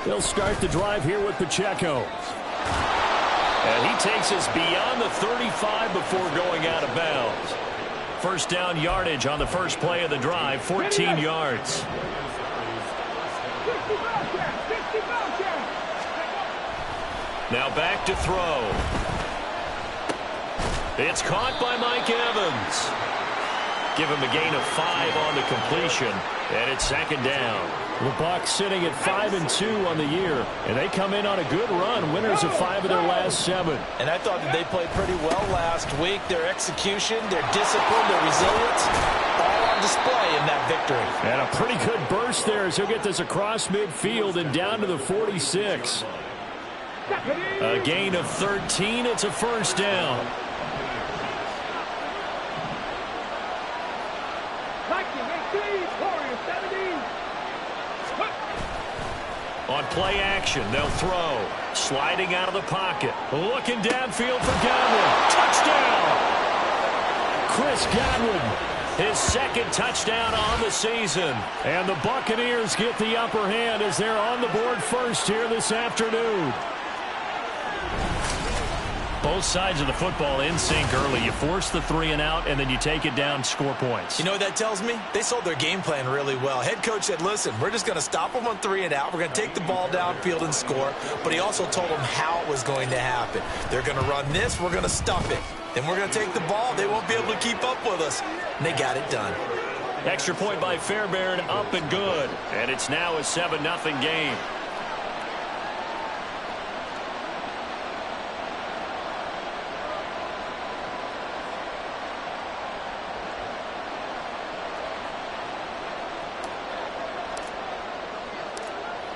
They'll start the drive here with Pacheco. And he takes us beyond the 35 before going out of bounds. First down yardage on the first play of the drive, 14 yards. Now back to throw. It's caught by Mike Evans. Give him a gain of 5 on the completion, and it's second down. The Bucs sitting at 5-2 on the year, and they come in on a good run, winners of 5 of their last 7. And I thought that they played pretty well last week. Their execution, their discipline, their resilience, all on display in that victory. And a pretty good burst there as he'll get this across midfield and down to the 46. A gain of 13. It's a first down. On play action, they'll throw. Sliding out of the pocket. Looking downfield for Godwin. Touchdown! Chris Godwin, his second touchdown on the season. And the Buccaneers get the upper hand as they're on the board first here this afternoon. Both sides of the football in sync early. You force the 3 and out, and then you take it down, score points. You know what that tells me? They sold their game plan really well. Head coach said, listen, we're just going to stop them on 3 and out. We're going to take the ball downfield and score. But he also told them how it was going to happen. They're going to run this. We're going to stuff it. Then we're going to take the ball. They won't be able to keep up with us. And they got it done. Extra point by Fairbairn, up and good. And it's now a 7-0 game.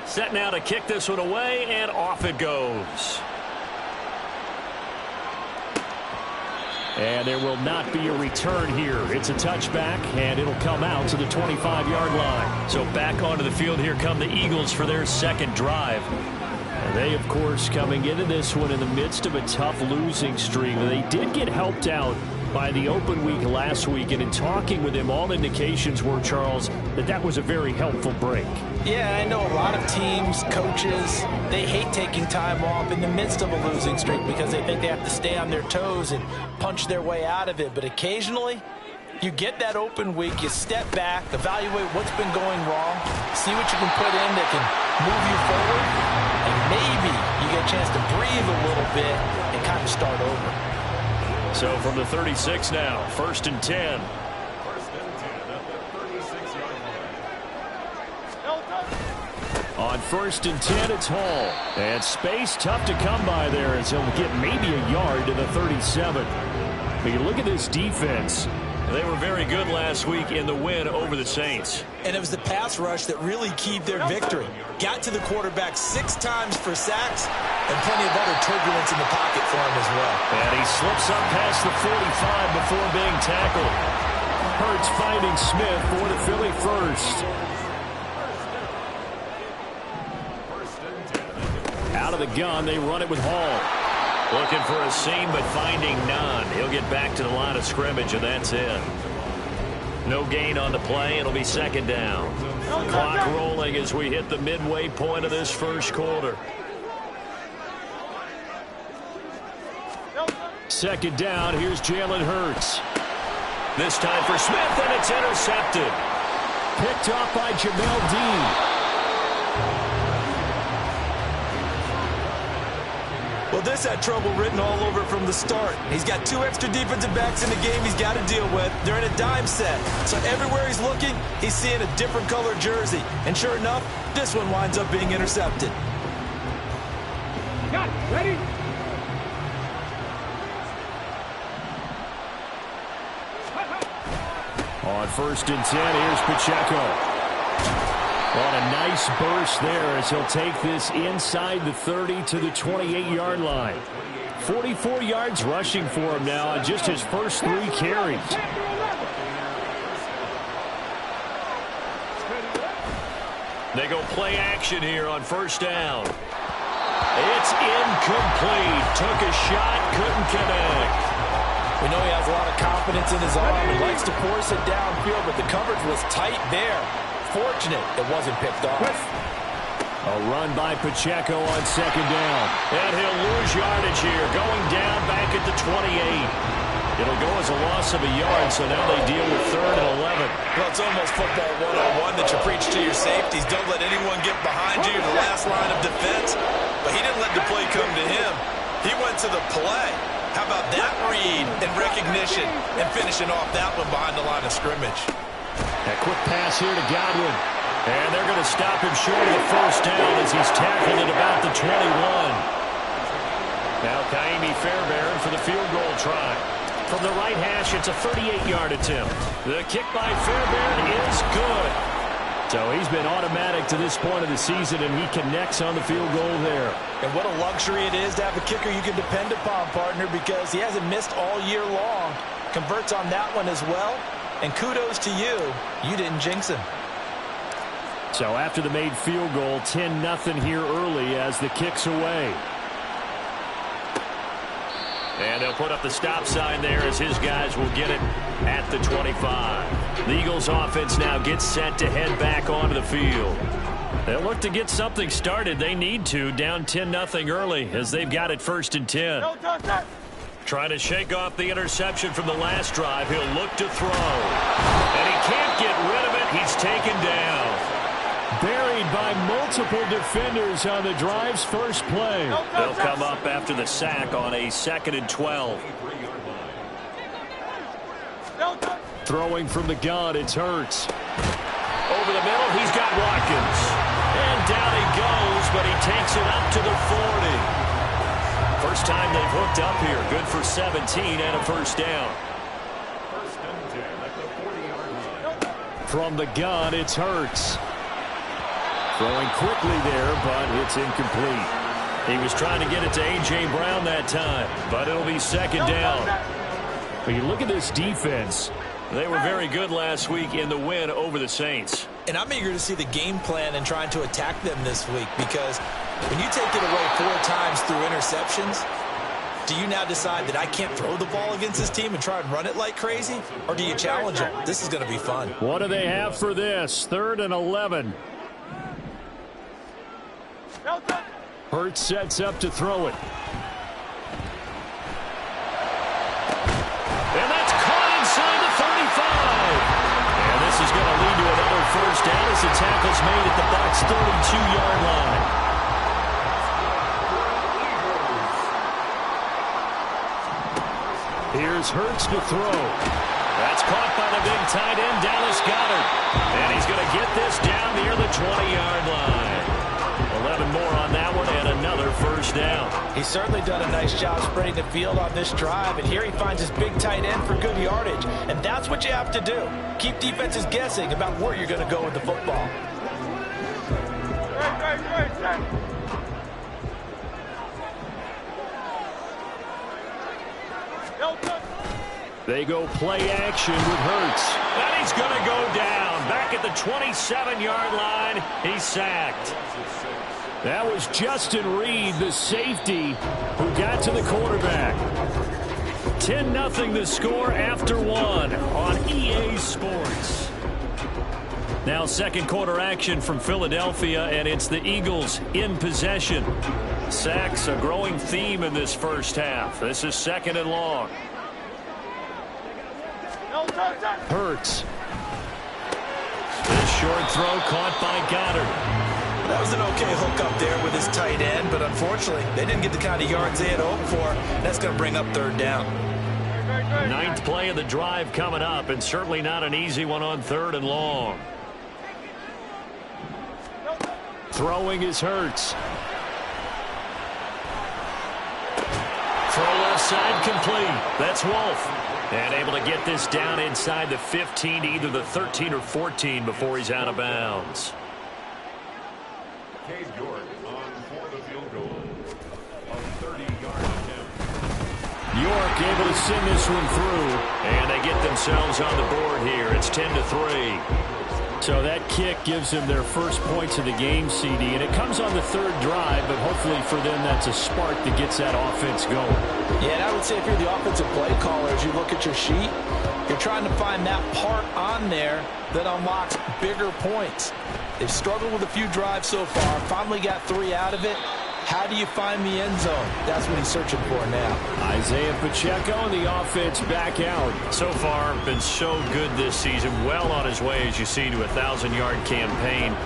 Set now to kick this one away, and off it goes. And there will not be a return here. It's a touchback, and it'll come out to the 25-yard line. So back onto the field, here come the Eagles for their second drive. And they, of course, coming into this one in the midst of a tough losing streak. They did get helped out by the open week last week, and in talking with him, all indications were, Charles, that was a very helpful break. Yeah, I know a lot of teams, coaches, they hate taking time off in the midst of a losing streak because they think they have to stay on their toes and punch their way out of it. But occasionally, you get that open week, you step back, evaluate what's been going wrong, see what you can put in that can move you forward, and maybe you get a chance to breathe a little bit and kind of start over. So from the 36 now, 1st and 10. On 1st and 10, it's Hall. And space tough to come by there as he'll get maybe a yard to the 37. But you look at this defense. They were very good last week in the win over the Saints. And it was the pass rush that really keyed their victory. Got to the quarterback 6 times for sacks and plenty of other turbulence in the pocket for him as well. And he slips up past the 45 before being tackled. Hurts finding Smith for the Philly first. Out of the gun, they run it with Hall. Looking for a seam, but finding none. He'll get back to the line of scrimmage, and that's it. No gain on the play. It'll be second down. Clock rolling as we hit the midway point of this first quarter. Second down. Here's Jalen Hurts. This time for Smith, and it's intercepted. Picked off by Jamel Dean. Well, this had trouble written all over from the start. He's got 2 extra defensive backs in the game he's got to deal with. They're in a dime set. So everywhere he's looking, he's seeing a different color jersey. And sure enough, this one winds up being intercepted. Got it. Ready? On 1st and 10, here's Pacheco. On a nice burst there as he'll take this inside the 30 to the 28-yard line. 44 yards rushing for him now on just his first 3 carries. They go play action here on 1st down. It's incomplete. Took a shot, couldn't connect. We know he has a lot of confidence in his arm and likes to force it downfield, but the coverage was tight there. Fortunate it wasn't picked off. A run by Pacheco on second down. And he'll lose yardage here, going down back at the 28. It'll go as a loss of a yard, so now they deal with 3rd and 11. Well, it's almost football 101 that you preach to your safeties. Don't let anyone get behind you, the last line of defense. But he didn't let the play come to him. He went to the play. How about that read and recognition and finishing off that one behind the line of scrimmage? A quick pass here to Godwin. And they're going to stop him short of the first down as he's tackled at about the 21. Now Kaimi Fairbairn for the field goal try. From the right hash, it's a 38-yard attempt. The kick by Fairbairn is good. So he's been automatic to this point of the season, and he connects on the field goal there. And what a luxury it is to have a kicker you can depend upon, partner, because he hasn't missed all year long. Converts on that one as well. And kudos to you. You didn't jinx him. So after the made field goal, 10-0 here early as the kick's away. And they'll put up the stop sign there as his guys will get it at the 25. The Eagles offense now gets set to head back onto the field. They'll look to get something started. They need to, down 10-0 early as they've got it 1st and 10. Trying to shake off the interception from the last drive. He'll look to throw. And he can't get rid of it. He's taken down. Buried by multiple defenders on the drive's first play. They'll come up after the sack on a 2nd and 12. Throwing from the gun, it's Hurts. Over the middle, he's got Watkins. And down he goes, but he takes it up to the 40. First time they've hooked up here. Good for 17 and a first down. From the gun, it's Hurts. Throwing quickly there, but it's incomplete. He was trying to get it to A.J. Brown that time, but it'll be 2nd down. When you look at this defense, they were very good last week in the win over the Saints. And I'm eager to see the game plan and trying to attack them this week, because when you take it away 4 times through interceptions, do you now decide that I can't throw the ball against this team and try and run it like crazy? Or do you challenge them? This is going to be fun. What do they have for this? 3rd and 11. Hurts sets up to throw it. And that's caught inside the 35. And this is going to lead to another first down as the tackle's made at the Bucs' 32-yard line. Here's Hurts to throw. That's caught by the big tight end, Dallas Goedert. And he's going to get this down near the 20-yard line. 11 more on that one and another first down. He's certainly done a nice job spreading the field on this drive, and here he finds his big tight end for good yardage. And that's what you have to do. Keep defenses guessing about where you're going to go with the football. They go play action with Hurts. And he's going to go down. Back at the 27-yard line, he's sacked. That was Justin Reed, the safety, who got to the quarterback. 10-0 the score after 1 on EA Sports. Now 2nd quarter action from Philadelphia, and it's the Eagles in possession. Sacks, a growing theme in this first half. This is 2nd and long. Hurts. This short throw caught by Goddard. That was an okay hook up there with his tight end, but unfortunately, they didn't get the kind of yards they had hoped for. That's going to bring up 3rd down. 9th play of the drive coming up, and certainly not an easy one on 3rd and long. Throwing is Hurts. Throw left side complete. That's Wolf. And able to get this down inside the 15 to either the 13 or 14 before he's out of bounds. York able to send this one through. And they get themselves on the board here. It's 10-3. So that kick gives them their first points of the game, CD, and it comes on the third drive, but hopefully for them that's a spark that gets that offense going. Yeah, and I would say if you're the offensive play caller, as you look at your sheet, you're trying to find that part on there that unlocks bigger points. They've struggled with a few drives so far, finally got 3 out of it. How do you find the end zone? That's what he's searching for now. Isaiah Pacheco and the offense back out. So far, been so good this season. Well on his way, as you see, to a 1,000-yard campaign.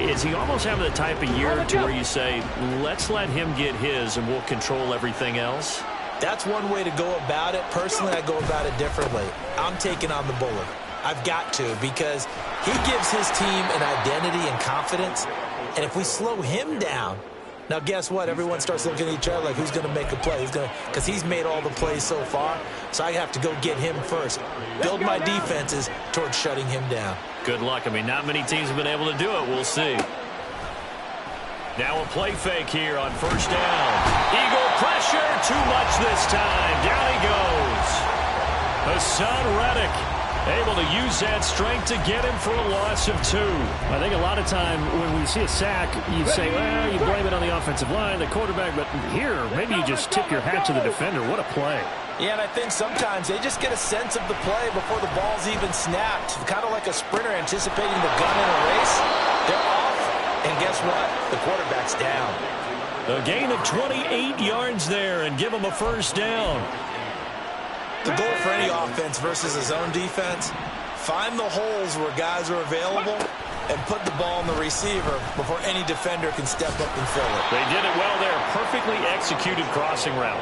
Is he almost having the type of year to where you say, let's let him get his and we'll control everything else? That's one way to go about it. Personally, I go about it differently. I'm taking on the bullet. I've got to, because he gives his team an identity and confidence. And if we slow him down, now, guess what? Everyone starts looking at each other like, who's going to make a play? Because he's made all the plays so far, so I have to go get him first. Build my defenses towards shutting him down. Good luck. I mean, not many teams have been able to do it. We'll see. Now a play fake here on first down. Eagle pressure. Too much this time. Down he goes. Hassan Reddick able to use that strength to get him for a loss of 2. I think a lot of time when we see a sack, you say, well, you blame it on the offensive line, the quarterback, but here, maybe you just tip your hat to the defender. What a play. Yeah, and I think sometimes they just get a sense of the play before the ball's even snapped. Kind of like a sprinter anticipating the gun in a race. They're off, and guess what? The quarterback's down. A gain of 28 yards there and give them a first down. The goal for any offense versus his own defense, find the holes where guys are available and put the ball on the receiver before any defender can step up and fill it. They did it well there. Perfectly executed crossing route.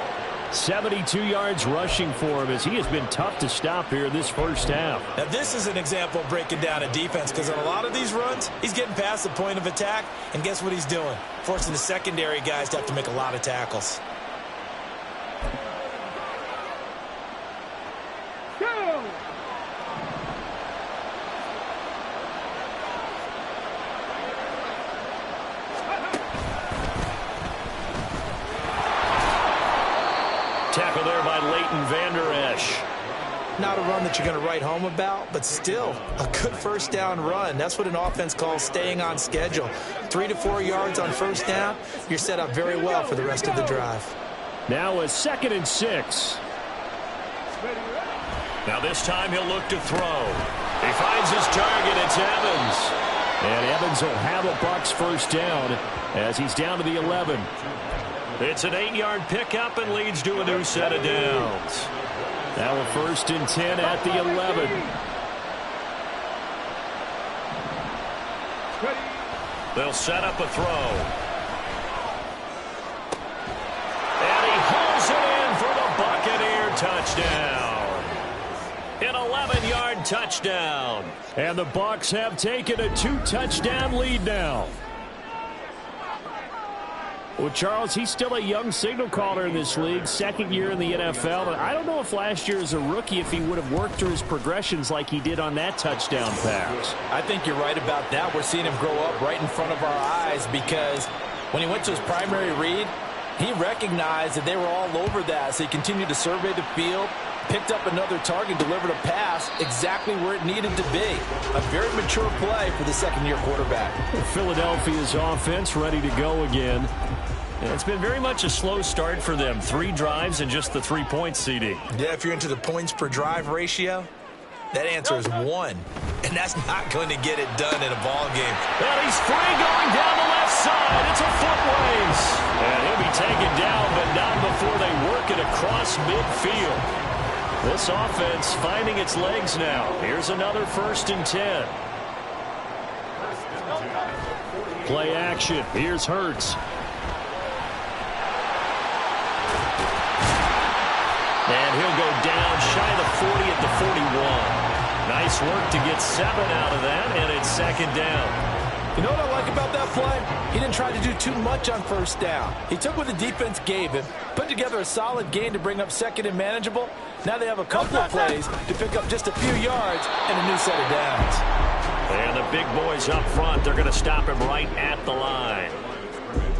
72 yards rushing for him as he has been tough to stop here this first half. Now, this is an example of breaking down a defense, because on a lot of these runs, he's getting past the point of attack, and guess what he's doing? Forcing the secondary guys to have to make a lot of tackles. Tackle there by Leighton Vander Esch. Not a run that you're going to write home about, but still a good first down run. That's what an offense calls staying on schedule. 3 to 4 yards on first down, you're set up very well for the rest of the drive. Now a 2nd and 6. Now this time he'll look to throw. He finds his target. It's Evans. And Evans will have a Bucs first down as he's down to the 11. It's an 8-yard pickup and leads to a new set of downs. Now a 1st and 10 at the 11. They'll set up a throw. And he hauls it in for the Buccaneer touchdown. An 11-yard touchdown. And the Bucs have taken a 2-touchdown lead now. Well, Charles, he's still a young signal caller in this league, 2nd year in the NFL. And I don't know if last year as a rookie, if he would have worked through his progressions like he did on that touchdown pass. I think you're right about that. We're seeing him grow up right in front of our eyes, because when he went to his primary read, he recognized that they were all over that. So he continued to survey the field, picked up another target, delivered a pass exactly where it needed to be. A very mature play for the 2nd-year quarterback. Philadelphia's offense ready to go again. It's been very much a slow start for them. 3 drives and just the 3 points, CD. Yeah, if you're into the points per drive ratio, that answer is 1. And that's not going to get it done in a ball game. And he's free going down the left side. It's a foot race. And he'll be taken down, but not before they work it across midfield. This offense finding its legs now. Here's another 1st and 10. Play action. Here's Hurts. And he'll go down shy of the 40 at the 41. Nice work to get 7 out of that, and it's 2nd down. You know what I like about that play? He didn't try to do too much on first down. He took what the defense gave him, put together a solid gain to bring up 2nd and manageable. Now they have a couple of plays to pick up just a few yards and a new set of downs. And the big boys up front, they're going to stop him right at the line.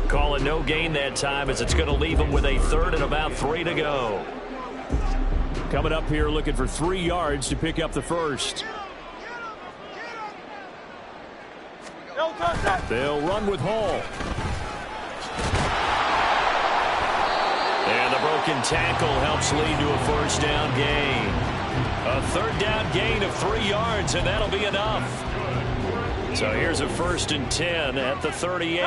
Call it no gain that time, as it's going to leave him with a 3rd and about 3 to go. Coming up here looking for 3 yards to pick up the first. They'll run with Hall. And the broken tackle helps lead to a first down gain. A third down gain of 3 yards, and that'll be enough. So here's a 1st and 10 at the 38.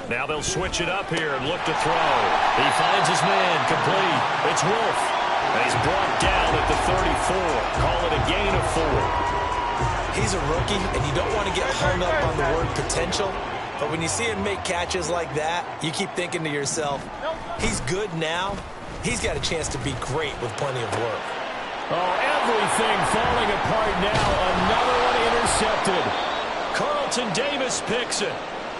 Now they'll switch it up here and look to throw. He finds his man, complete. It's Wolf. And he's brought down at the 34. Call it a gain of 4. He's a rookie, and you don't want to get hung up on the word potential. But when you see him make catches like that, you keep thinking to yourself, he's good now. He's got a chance to be great with plenty of work. Oh, everything falling apart now. Another one intercepted. Carlton Davis picks it.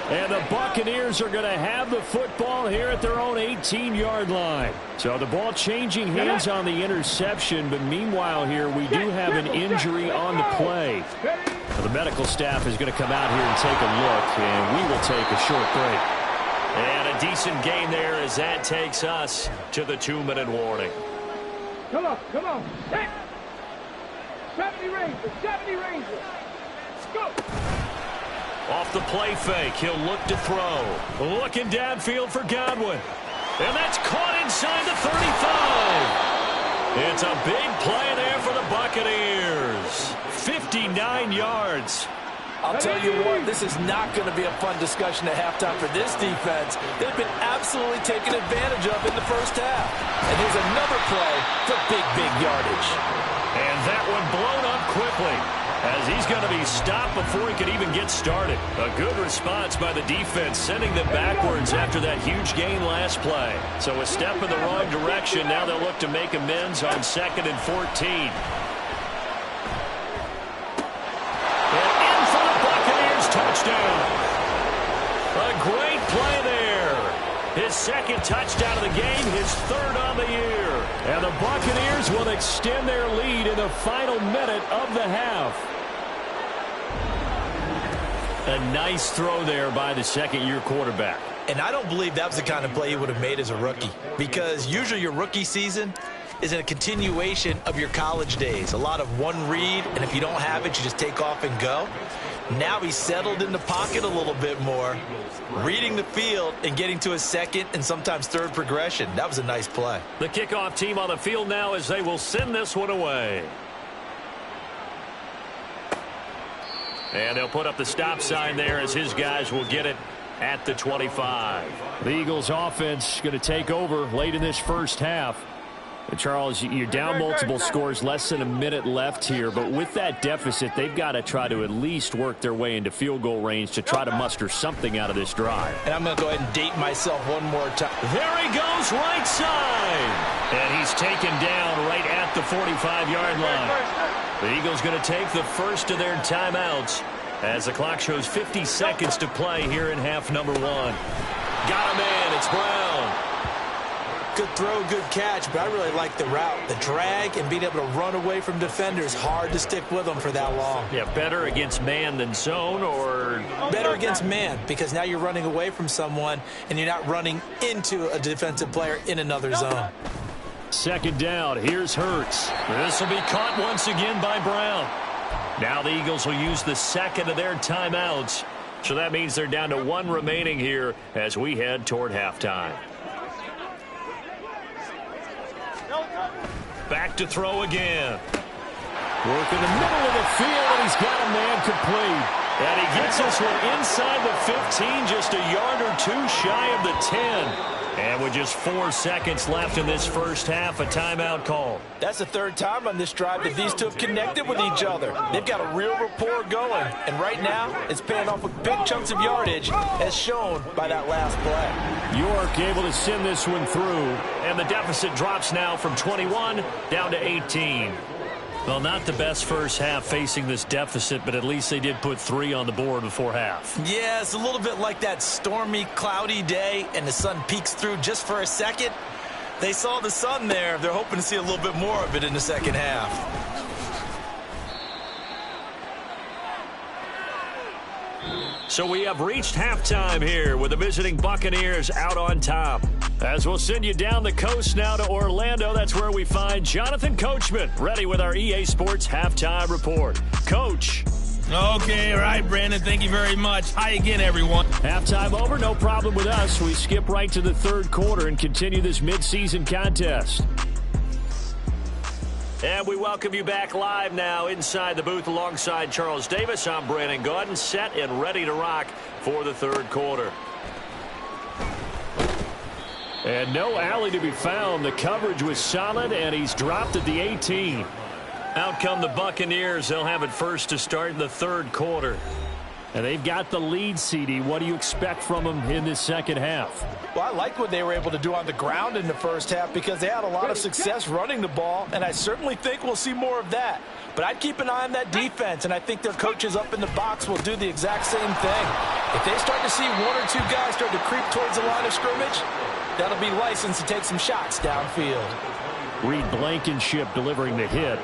And the Buccaneers are going to have the football here at their own 18-yard line. So the ball changing hands on the interception, but meanwhile here we do have an injury on the play. Well, the medical staff is going to come out here and take a look, and we will take a short break. And a decent gain there as that takes us to the 2-minute warning. Come on. Hey. 70 Rangers, 70 Rangers. Go. Off the play fake, he'll look to throw. Looking downfield for Godwin. And that's caught inside the 35. It's a big play there for the Buccaneers. 59 yards. I'll tell you what, this is not going to be a fun discussion at halftime for this defense. They've been absolutely taken advantage of in the first half. And here's another play for big yardage. And that one blown up quickly, as he's going to be stopped before he could even get started. A good response by the defense, sending them backwards after that huge gain last play. So a step in the wrong direction. Now they'll look to make amends on 2nd and 14. And in for the Buccaneers touchdown. A great play there. His 2nd touchdown of the game, his 3rd on the year. And the Buccaneers will extend their lead in the final minute of the half. A nice throw there by the 2nd-year quarterback. And I don't believe that was the kind of play he would have made as a rookie, because usually your rookie season is a continuation of your college days. A lot of one read, and if you don't have it, you just take off and go. Now he's settled in the pocket a little bit more, reading the field and getting to his 2nd and sometimes 3rd progression. That was a nice play. The kickoff team on the field now as they will send this one away. And they'll put up the stop sign there as his guys will get it at the 25. The Eagles offense going to take over late in this first half. And Charles, you're down multiple scores, less than a minute left here. But with that deficit, they've got to try to at least work their way into field goal range to try to muster something out of this drive. And I'm going to go ahead and date myself one more time. There he goes, right side. And he's taken down right at the 45-yard line. The Eagles going to take the first of their timeouts as the clock shows 50 seconds to play here in half number 1. Got a man, it's Brown. Good throw, good catch, but I really like the route. The drag and being able to run away from defenders, hard to stick with them for that long. Yeah, better against man than zone, or? Better against man, because now you're running away from someone and you're not running into a defensive player in another zone. 2nd down, here's Hurts. This will be caught once again by Brown. Now the Eagles will use the 2nd of their timeouts. So that means they're down to 1 remaining here as we head toward halftime. Back to throw again. Work in the middle of the field, and he's got a man complete. And he gets this one inside the 15, just a yard or 2 shy of the 10. And with just 4 seconds left in this first half, a timeout call. That's the 3rd time on this drive that these two have connected with each other. They've got a real rapport going. And right now, it's paying off with big chunks of yardage, as shown by that last play. York able to send this one through. And the deficit drops now from 21 down to 18. Well, not the best first half facing this deficit, but at least they did put 3 on the board before half. Yeah, it's a little bit like that stormy, cloudy day, and the sun peeks through just for a second. They saw the sun there. They're hoping to see a little bit more of it in the second half. So we have reached halftime here with the visiting Buccaneers out on top. As we'll send you down the coast now to Orlando, that's where we find Jonathan Coachman, ready with our EA Sports halftime report. Coach. Okay, all right, Brandon, thank you very much. Hi again, everyone. Halftime over, no problem with us. We skip right to the third quarter and continue this midseason contest. And we welcome you back live now inside the booth alongside Charles Davis. I'm Brandon Gaudin, set and ready to rock for the third quarter. And no alley to be found. The coverage was solid, and he's dropped at the 18. Out come the Buccaneers. They'll have it first to start in the third quarter. And they've got the lead, CD. What do you expect from them in this second half? Well, I like what they were able to do on the ground in the first half because they had a lot of success running the ball, and I certainly think we'll see more of that. But I'd keep an eye on that defense, and I think their coaches up in the box will do the exact same thing. If they start to see one or two guys start to creep towards the line of scrimmage, that'll be licensed to take some shots downfield. Reed Blankenship delivering the hit.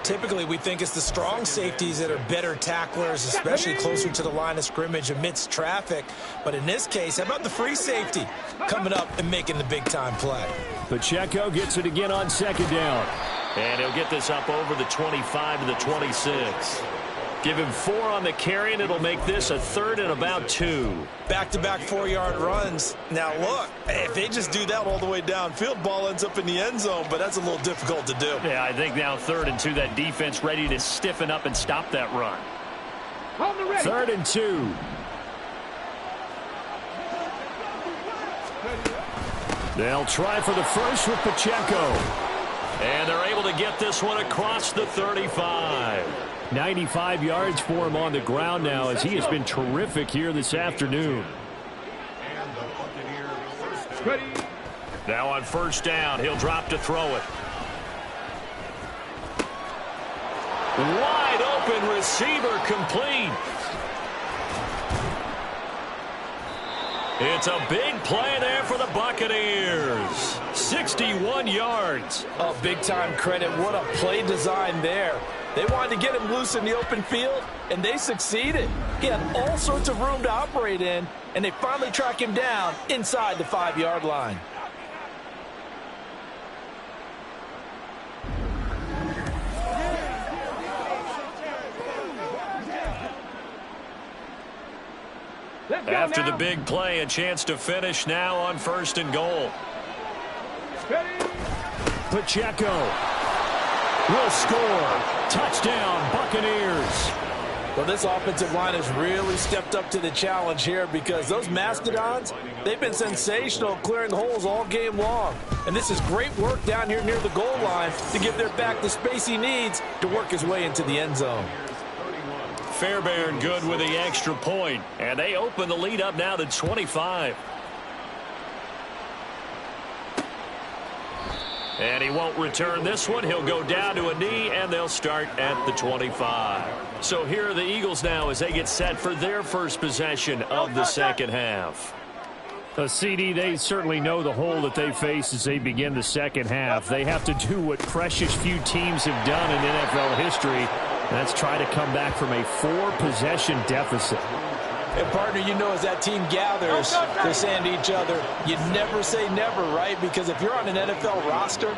Typically, we think it's the strong safeties that are better tacklers, especially closer to the line of scrimmage amidst traffic. But in this case, how about the free safety coming up and making the big-time play? Pacheco gets it again on second down. And he'll get this up over the 25 to the 26. Give him 4 on the carry, and it'll make this a third and about 2. Back-to-back 4-yard runs. Now, look, if they just do that all the way downfield, ball ends up in the end zone, but that's a little difficult to do. Yeah, I think now 3rd and 2, that defense ready to stiffen up and stop that run. 3rd and 2. They'll try for the first with Pacheco. And they're able to get this one across the 35. 95 yards for him on the ground now, as he has been terrific here this afternoon. Now on first down, he'll drop to throw it. Wide open receiver complete. It's a big play there for the Buccaneers. 61 yards. Oh, big-time credit. What a play design there. They wanted to get him loose in the open field, and they succeeded. He had all sorts of room to operate in, and they finally track him down inside the 5-yard line. After the big play, a chance to finish now on 1st and goal. Pacheco will score. Touchdown, Buccaneers. Well, this offensive line has really stepped up to the challenge here because those Mastodons, they've been sensational clearing holes all game long. And this is great work down here near the goal line to give their back the space he needs to work his way into the end zone. Fairbairn good with the extra point, and they open the lead up now to 25. And he won't return this one. He'll go down to a knee, and they'll start at the 25. So here are the Eagles now as they get set for their first possession of the second half. CD, they certainly know the hole that they face as they begin the second half. They have to do what precious few teams have done in NFL history. That's try to come back from a 4-possession deficit. And, partner, you know, as that team gathers, they're saying to each other, you never say never, right? Because if you're on an NFL roster,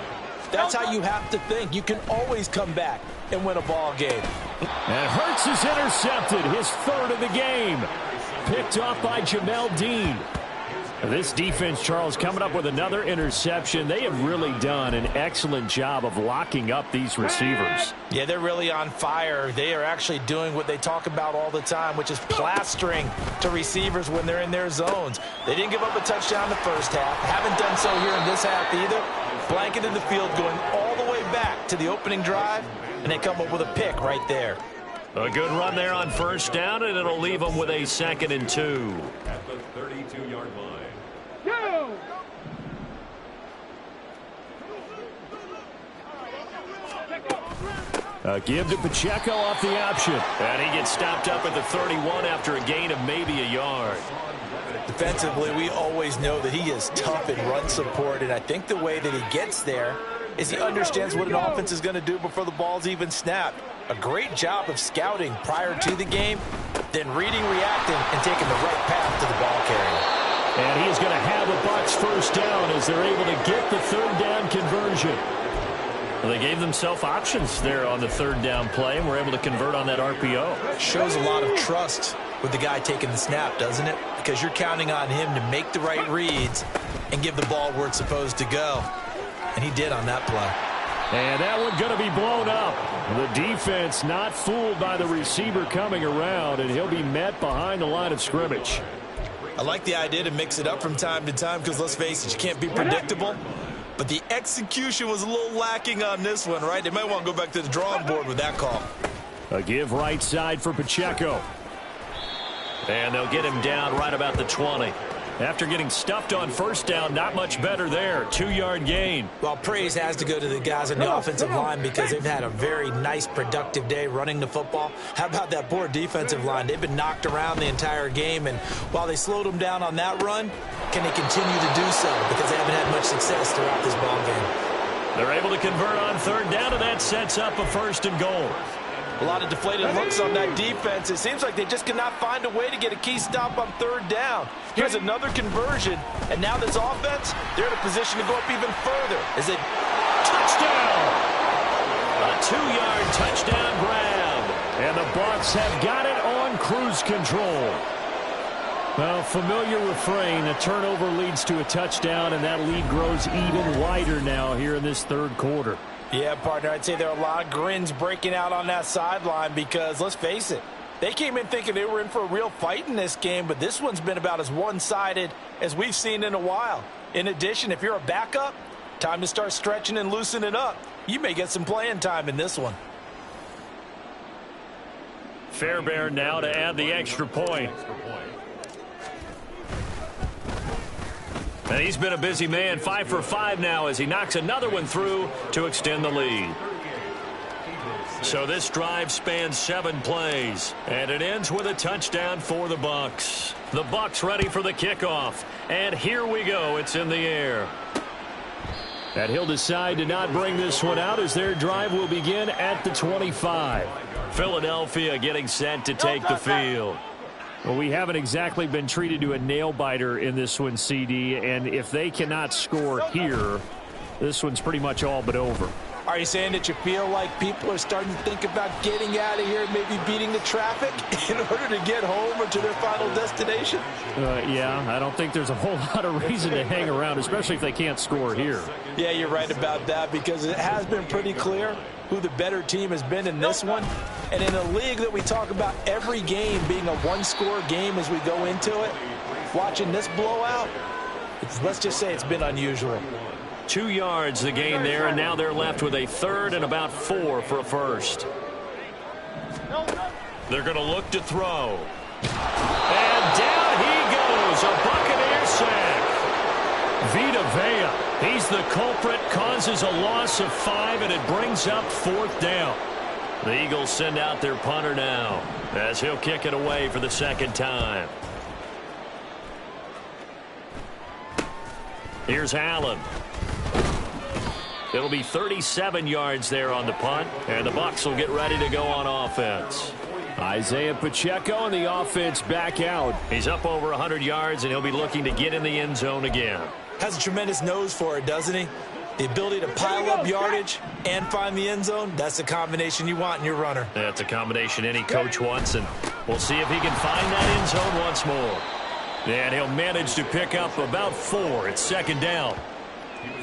that's how you have to think. You can always come back and win a ball game. And Hurts is intercepted, his 3rd of the game. Picked off by Jamel Dean. This defense, Charles, coming up with another interception. They have really done an excellent job of locking up these receivers. Yeah, they're really on fire. They are actually doing what they talk about all the time, which is plastering to receivers when they're in their zones. They didn't give up a touchdown the first half. Haven't done so here in this half either. Blanketed the field going all the way back to the opening drive, and they come up with a pick right there. A good run there on first down, and it'll leave them with a 2nd and 2. At the 32-yard line. A give to Pacheco off the option. And he gets stopped up at the 31 after a gain of maybe a yard. Defensively, we always know that he is tough in run support, and I think the way that he gets there is he understands what an offense is going to do before the ball's even snapped. A great job of scouting prior to the game. then reading, reacting, and taking the right path to the ball carrier. And he's going to have a Bucs first down as they're able to get the third down conversion. Well, they gave themselves options there on the third down play, and were able to convert on that RPO. Shows a lot of trust with the guy taking the snap, doesn't it? Because you're counting on him to make the right reads and give the ball where it's supposed to go. And he did on that play. And that one going to be blown up. The defense not fooled by the receiver coming around, and he'll be met behind the line of scrimmage. I like the idea to mix it up from time to time because, let's face it, you can't be predictable. But the execution was a little lacking on this one, right? They might want to go back to the drawing board with that call. A give right side for Pacheco. And they'll get him down right about the 20. After getting stuffed on first down, not much better there. 2-yard gain. Well, praise has to go to the guys on the offensive line because they've had a very nice, productive day running the football. How about that poor defensive line? They've been knocked around the entire game, and while they slowed them down on that run, can they continue to do so? Because they haven't had much success throughout this ball game. They're able to convert on third down, and that sets up a 1st and goal. A lot of deflated looks on that defense. It seems like they just cannot find a way to get a key stop on third down. Here's another conversion, and now this offense, they're in a position to go up even further. Is it touchdown? A 2-yard touchdown grab. And the Bucs have got it on cruise control. Well, familiar refrain. A turnover leads to a touchdown, and that lead grows even wider now here in this third quarter. Yeah, partner, I'd say there are a lot of grins breaking out on that sideline because, let's face it, they came in thinking they were in for a real fight in this game, but this one's been about as one-sided as we've seen in a while. In addition, if you're a backup, time to start stretching and loosening up. You may get some playing time in this one. Fairbairn now to add the extra point. And he's been a busy man, 5 for 5 now as he knocks another one through to extend the lead. So this drive spans 7 plays, and it ends with a touchdown for the Bucs. The Bucs ready for the kickoff, and here we go. It's in the air. And he'll decide to not bring this one out as their drive will begin at the 25. Philadelphia getting set to take the field. Well, we haven't exactly been treated to a nail-biter in this one, CD, and if they cannot score here, this one's pretty much all but over. Are you saying that you feel like people are starting to think about getting out of here, maybe beating the traffic in order to get home or to their final destination? Yeah, I don't think there's a whole lot of reason to hang around, especially if they can't score here. Yeah, you're right about that because it has been pretty clear who the better team has been in this one. And in a league that we talk about every game being a one-score game as we go into it, watching this blowout, let's just say it's been unusual. 2 yards the gain there, and now they're left with a 3rd and about 4 for a 1st. They're going to look to throw. And down he goes, a Buccaneer sack. Vita Vea, he's the culprit, causes a loss of 5, and it brings up 4th down. The Eagles send out their punter now as he'll kick it away for the 2nd time. Here's Allen. It'll be 37 yards there on the punt, and the Bucs will get ready to go on offense. Isaiah Pacheco and the offense back out. He's up over 100 yards, and he'll be looking to get in the end zone again. Has a tremendous nose for it, doesn't he? The ability to pile up yardage and find the end zone, that's the combination you want in your runner. That's a combination any coach wants, and we'll see if he can find that end zone once more. And he'll manage to pick up about 4. It's 2nd down.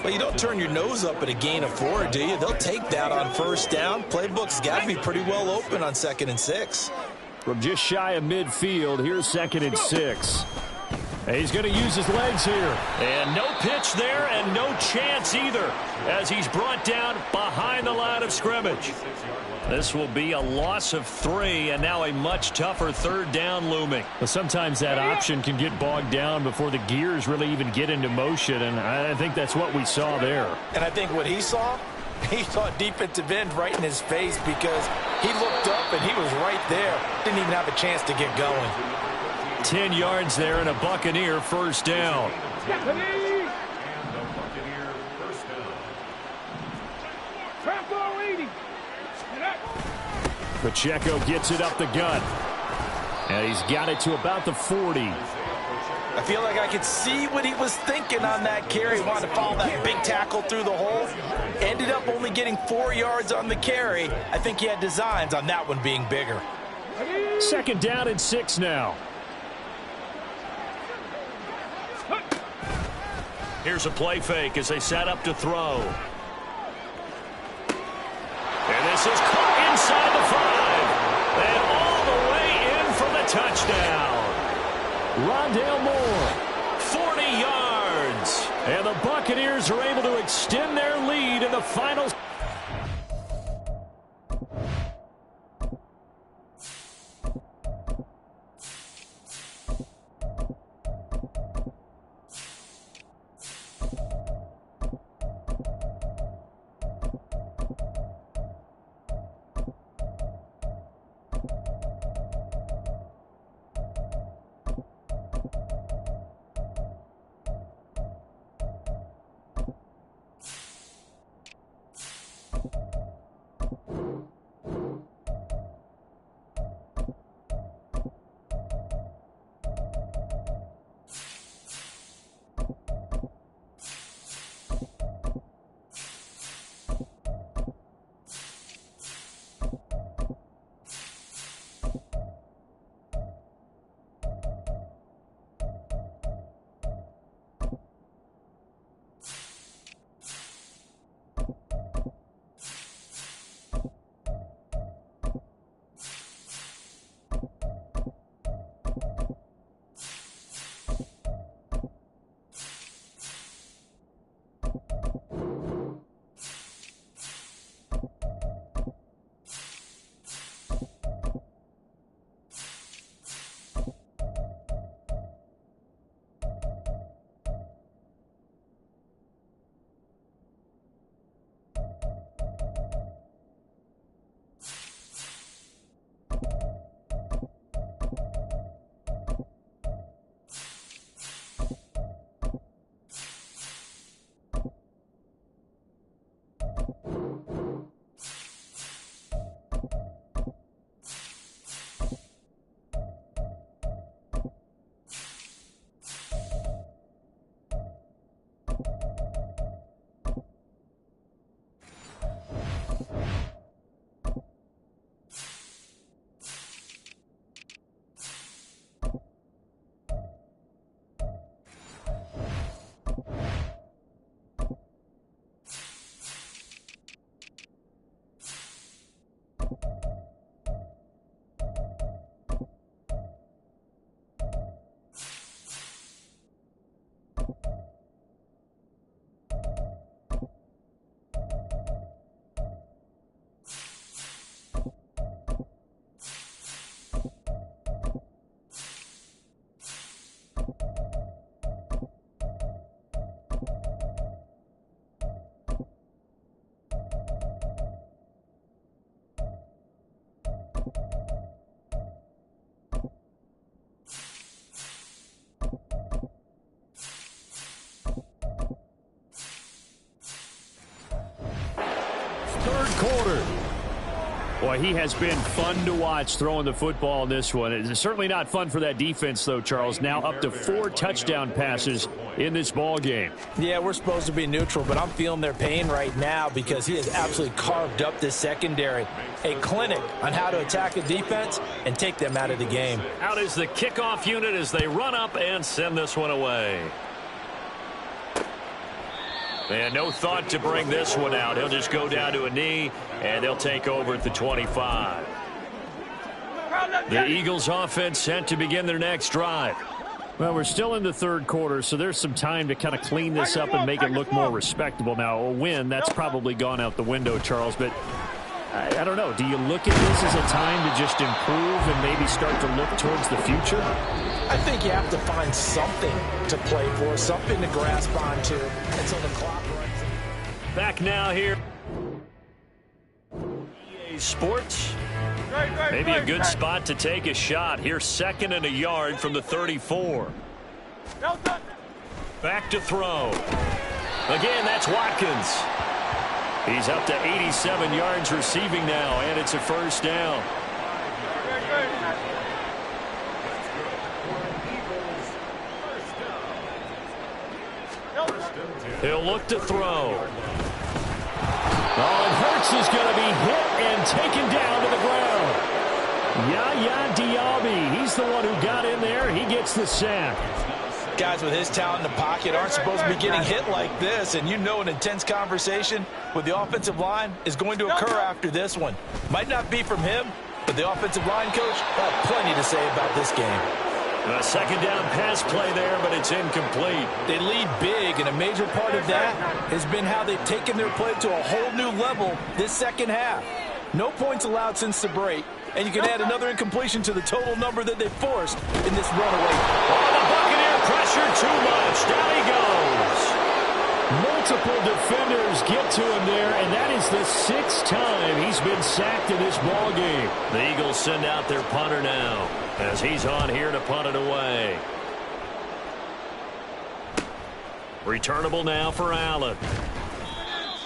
Well, you don't turn your nose up at a gain of 4, do you? They'll take that on 1st down. Playbook's got to be pretty well open on 2nd and 6. From just shy of midfield, here's 2nd and 6. And he's going to use his legs here. And no pitch there and no chance either as he's brought down behind the line of scrimmage. This will be a loss of 3 and now a much tougher 3rd down looming. Well, sometimes that option can get bogged down before the gears really even get into motion, and I think that's what we saw there. And I think what he saw a defensive end right in his face because he looked up and he was right there. Didn't even have a chance to get going. 10 yards there and a Buccaneer 1st down. Pacheco gets it up the gut. And he's got it to about the 40. I feel like I could see what he was thinking on that carry. He wanted to follow that big tackle through the hole. Ended up only getting 4 yards on the carry. I think he had designs on that one being bigger. 2nd down and 6 now. Here's a play fake as they set up to throw. And this is caught inside the 5. And all the way in for the touchdown. Rondale Moore. 40 yards. And the Buccaneers are able to extend their lead in the final. Quarter. Boy, he has been fun to watch throwing the football in this one. It's certainly not fun for that defense, though, Charles. Now up to 4 touchdown passes in this ball game. Yeah, we're supposed to be neutral, but I'm feeling their pain right now because he has absolutely carved up this secondary. A clinic on how to attack a defense and take them out of the game. Out is the kickoff unit as they run up and send this one away. And no thought to bring this one out. He'll just go down to a knee, and they'll take over at the 25. The Eagles offense set to begin their next drive. Well, we're still in the 3rd quarter, so there's some time to kind of clean this up and make it look more respectable. Now, a win, that's probably gone out the window, Charles, but I don't know. Do you look at this as a time to just improve and maybe start to look towards the future? I think you have to find something to play for, something to grasp onto until the clock runs. Back now here. EA Sports. Maybe a good spot to take a shot. Here's 2nd and a yard from the 34. Back to throw. Again, that's Watkins. He's up to 87 yards receiving now, and it's a 1st down. He'll look to throw. Oh, and Hurts is going to be hit and taken down to the ground. Yaya Diaby, he's the one who got in there. He gets the sack. Guys with his talent in the pocket aren't supposed to be getting hit like this, and you know an intense conversation with the offensive line is going to occur after this one. Might not be from him, but the offensive line coach had plenty to say about this game. A second down pass play there, but it's incomplete. They lead big, and a major part of that has been how they've taken their play to a whole new level this second half. No points allowed since the break, and you can add another incompletion to the total number that they forced in this runaway. Oh, the Buccaneer pressure too much. Down he goes. Multiple defenders get to him there, and that is the 6th time he's been sacked in this ball game. The Eagles send out their punter now as he's on here to punt it away. Returnable now for Allen.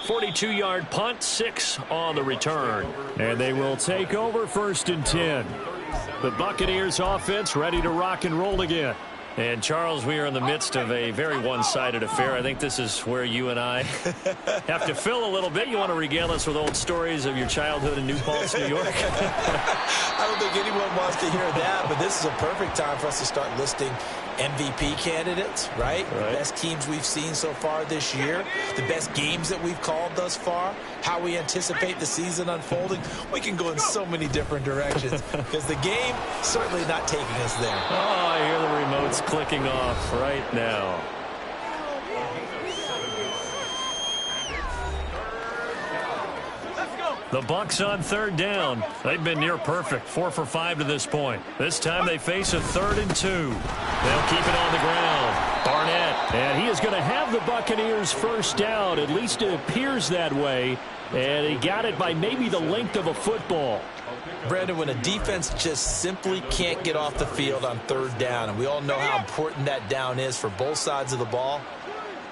42-yard punt, 6 on the return. And they will take over 1st and 10. The Buccaneers offense ready to rock and roll again. And, Charles, we are in the midst of a very one-sided affair. I think this is where you and I have to fill a little bit. You want to regale us with old stories of your childhood in New Paltz, New York? I don't think anyone wants to hear that, but this is a perfect time for us to start listing MVP candidates, right? The best teams we've seen so far this year, the best games that we've called thus far, how we anticipate the season unfolding. We can go in so many different directions because the game certainly not taking us there. Oh, I hear the remotes clicking off right now. The Bucs on 3rd down. They've been near perfect, 4 for 5 to this point. This time they face a 3rd and 2. They'll keep it on the ground. Barnett, and he is going to have the Buccaneers first down. At least it appears that way. And he got it by maybe the length of a football. Brandon, when a defense just simply can't get off the field on 3rd down, and we all know how important that down is for both sides of the ball,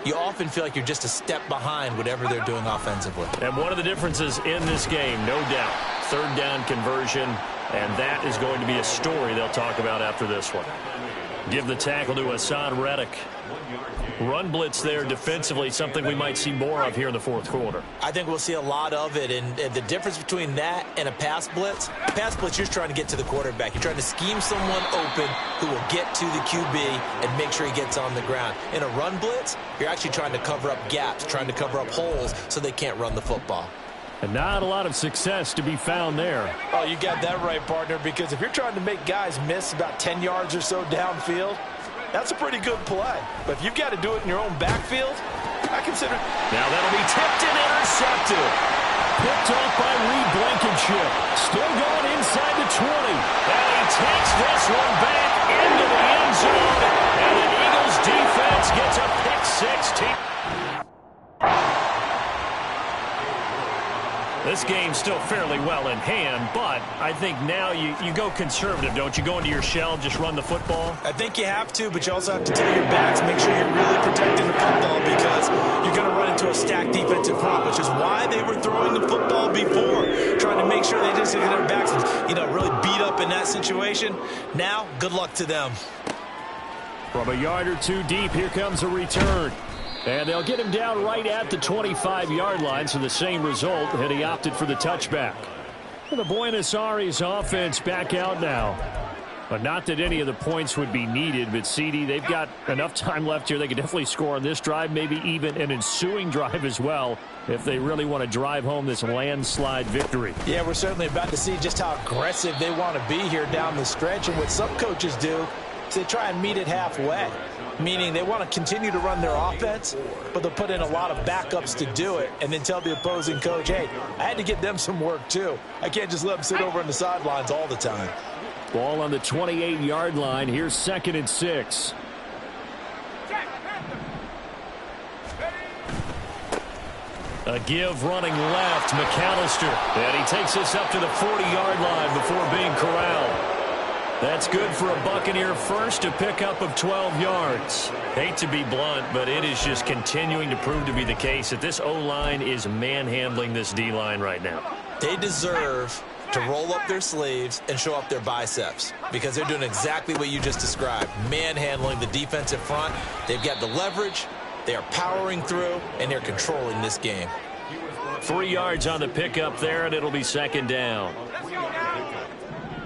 you often feel like you're just a step behind whatever they're doing offensively. And one of the differences in this game, no doubt, 3rd down conversion, and that is going to be a story they'll talk about after this one. Give the tackle to Hassan Reddick. Run blitz there defensively, something we might see more of here in the 4th quarter. I think we'll see a lot of it, and the difference between that and a pass blitz, you're just trying to get to the quarterback. You're trying to scheme someone open who will get to the QB and make sure he gets on the ground. In a run blitz, you're actually trying to cover up gaps, trying to cover up holes so they can't run the football. And not a lot of success to be found there. Oh, you got that right, partner, because if you're trying to make guys miss about 10 yards or so downfield, that's a pretty good play. But if you've got to do it in your own backfield, I consider... Now that'll be tipped and intercepted. Picked off by Reed Blankenship. Still going inside the 20. And he takes this one back into the end zone. And the Eagles defense gets a pick 6. This game's still fairly well in hand, but I think now you go conservative, don't you? Go into your shell, just run the football? I think you have to, but you also have to tell your backs, make sure you're really protecting the football because you're going to run into a stacked defensive front, which is why they were throwing the football before, trying to make sure they just get their backs, really beat up in that situation. Now, good luck to them. From a yard or two deep, here comes a return. And they'll get him down right at the 25-yard line, so the same result, and he opted for the touchback. And the Buenos Aires offense back out now. But not that any of the points would be needed, but CD, they've got enough time left here. They could definitely score on this drive, maybe even an ensuing drive as well, if they really want to drive home this landslide victory. Yeah, we're certainly about to see just how aggressive they want to be here down the stretch. And what some coaches do is they try and meet it halfway. Meaning they want to continue to run their offense, but they'll put in a lot of backups to do it and then tell the opposing coach, hey, I had to get them some work too. I can't just let them sit over on the sidelines all the time. Ball on the 28-yard line. Here's 2nd and 6. A give running left, McAllister. And he takes this up to the 40-yard line before being corralled. That's good for a Buccaneer first, to pick up of 12 yards. Hate to be blunt, but it is just continuing to prove to be the case that this O-line is manhandling this D-line right now. They deserve to roll up their sleeves and show up their biceps because they're doing exactly what you just described, manhandling the defensive front. They've got the leverage, They are powering through, and they're controlling this game. 3 yards on the pickup there, and it'll be second down. Let's go now.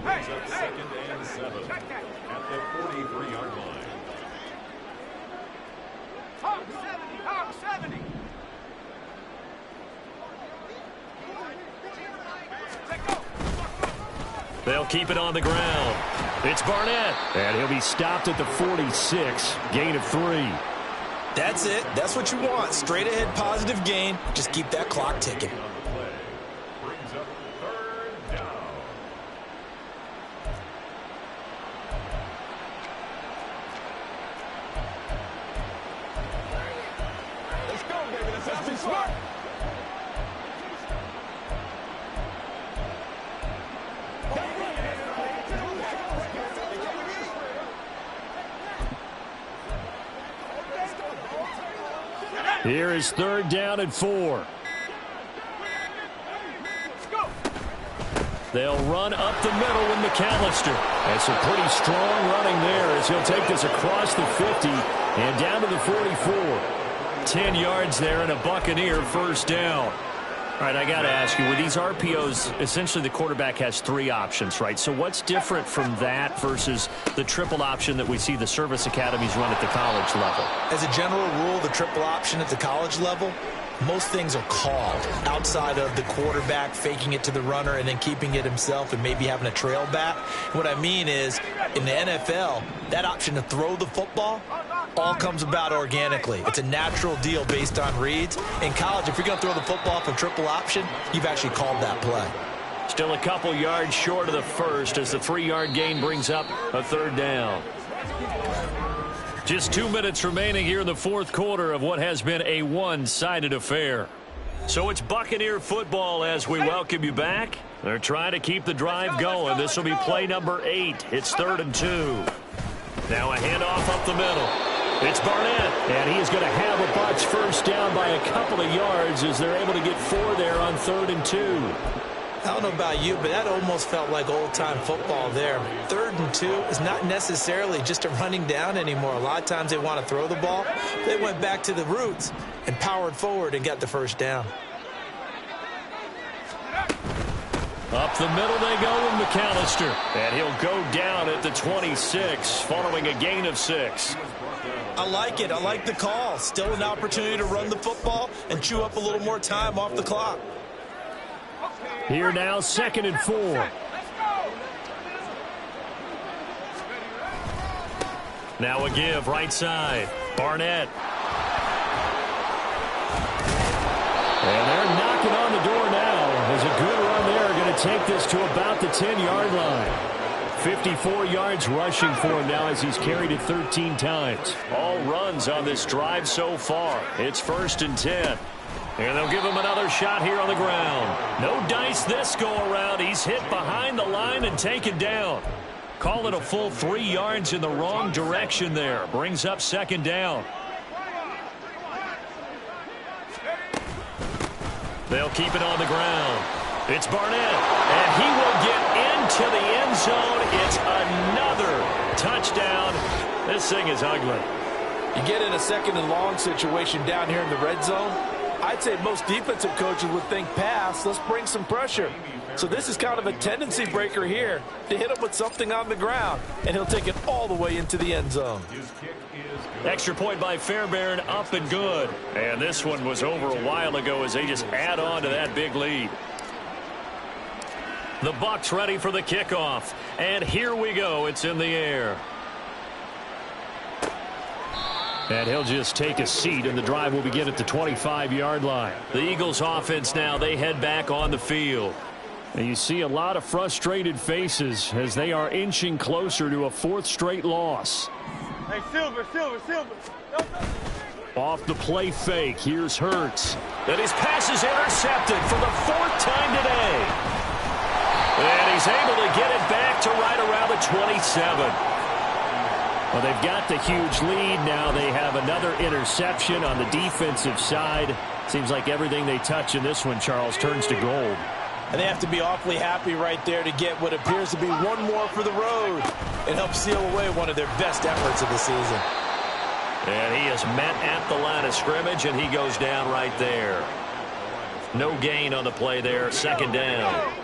Hey, Second and 7 at the 43-yard line. Hawk 70, Hawk 70. Let go. They'll keep it on the ground. It's Barnett, and he'll be stopped at the 46, gain of 3. That's it. That's what you want. Straight ahead positive gain. Just keep that clock ticking. Brings up 3rd down. Let's go, baby. Let's be smart. Here is 3rd down and 4. They'll run up the middle with McAllister. That's a pretty strong running there as he'll take this across the 50 and down to the 44. 10 yards there and a Buccaneer first down. All right, I got to ask you, with these RPOs, essentially the quarterback has 3 options, right? So what's different from that versus the triple option that we see the service academies run at the college level? As a general rule, the triple option at the college level, most things are called outside of the quarterback faking it to the runner and then keeping it himself and maybe having a trail back. What I mean is, in the NFL, that option to throw the football all comes about organically. It's a natural deal based on reads. In college, if you're going to throw the football for triple option, you've actually called that play. Still a couple yards short of the first as the 3-yard gain brings up a 3rd down. Just 2 minutes remaining here in the 4th quarter of what has been a one-sided affair. So it's Buccaneer football as we welcome you back. They're trying to keep the drive going. This will be play number 8. It's 3rd and 2. Now a handoff up the middle. It's Barnett, and he is going to have a Bucs first down by a couple of yards as they're able to get 4 there on 3rd and 2. I don't know about you, but that almost felt like old-time football there. 3rd and 2 is not necessarily just a running down anymore. A lot of times they want to throw the ball. They went back to the roots and powered forward and got the first down. Up the middle they go with McAllister, and he'll go down at the 26 following a gain of 6. I like it. I like the call. Still an opportunity to run the football and chew up a little more time off the clock. Here now, 2nd and 4. Now a give right side. Barnett. And they're knocking on the door now. There's a good run there. Going to take this to about the 10-yard line. 54 yards rushing for him now as he's carried it 13 times. All runs on this drive so far. It's 1st and 10. And they'll give him another shot here on the ground. No dice this go-around. He's hit behind the line and taken down. Call it a full 3 yards in the wrong direction there. Brings up 2nd down. They'll keep it on the ground. It's Barnett, and he will get into the end zone. It's another touchdown. This thing is ugly. You get in a 2nd and long situation down here in the red zone, I'd say most defensive coaches would think pass. Let's bring some pressure. So this is kind of a tendency breaker here to hit him with something on the ground, and he'll take it all the way into the end zone. Extra point by Fairbairn, up and good. And this one was over a while ago as they just add on to that big lead. The Bucs ready for the kickoff. And here we go. It's in the air. And he'll just take a seat, and the drive will begin at the 25-yard line. The Eagles offense now, they head back on the field. And you see a lot of frustrated faces as they are inching closer to a 4th straight loss. Hey, Silver. Off the play fake, here's Hurts. And his pass is intercepted for the 4th time today. And he's able to get it back to right around the 27. Well, they've got the huge lead now. They have another interception on the defensive side. Seems like everything they touch in this one, Charles, turns to gold. And they have to be awfully happy right there to get what appears to be one more for the road and help seal away one of their best efforts of the season. And he is met at the line of scrimmage, and he goes down right there. No gain on the play there, second down.